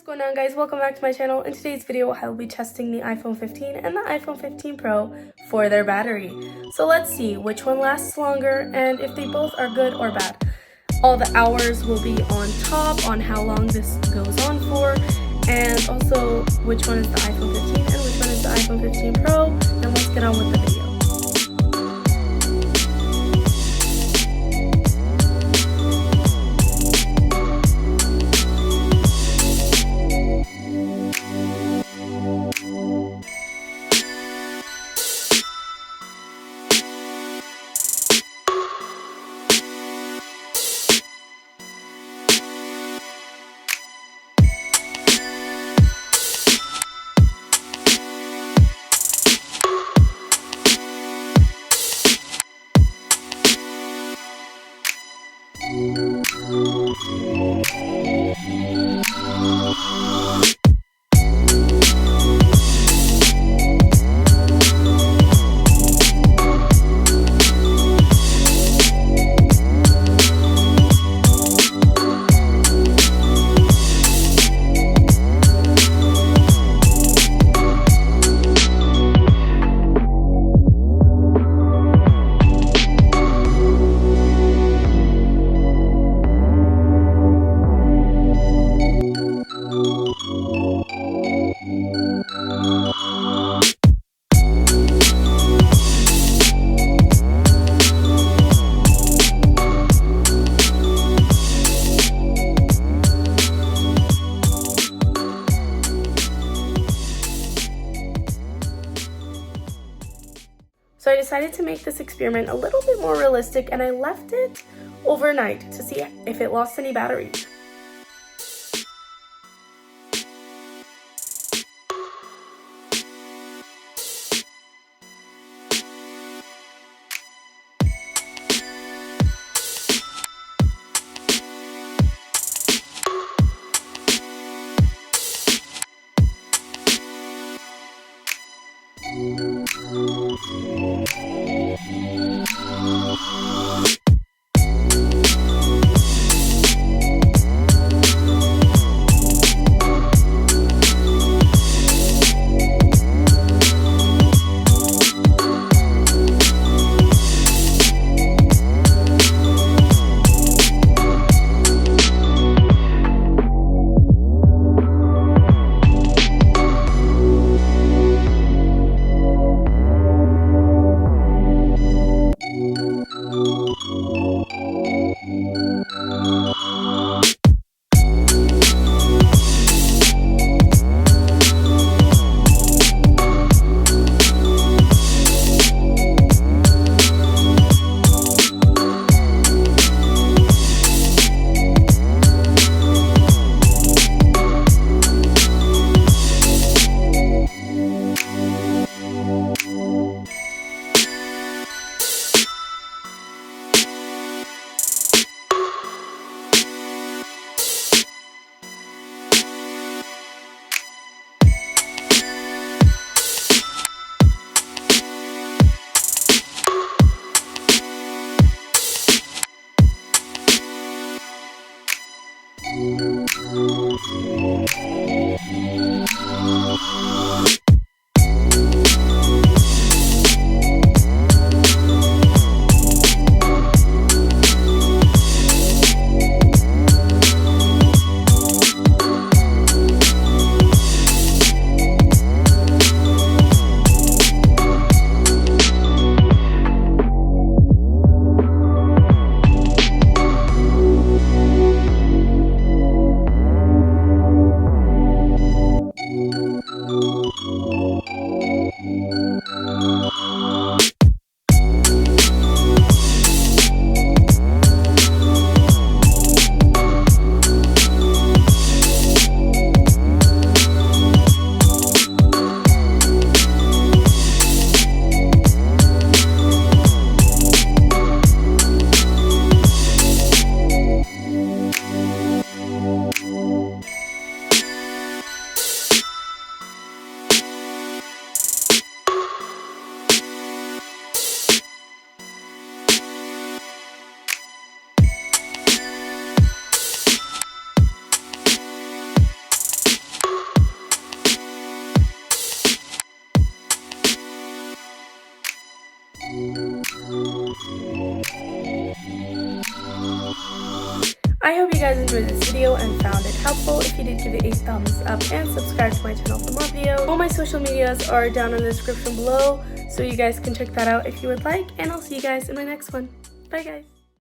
going on, guys? Welcome back to my channel. In today's video I will be testing the iPhone 15 and the iPhone 15 Pro for their battery. So let's see which one lasts longer and if they both are good or bad. All the hours will be on top on how long this goes on for, and also which one is the iPhone 15 and which one is the iPhone 15 Pro. And let's get on with the video. So I decided to make this experiment a little bit more realistic, and I left it overnight to see if it lost any battery. I hope you guys enjoyed this video and found it helpful. If you did, give it a thumbs up and subscribe to my channel for more videos. All my social medias are down in the description below, so you guys can check that out if you would like, and I'll see you guys in my next one. Bye guys!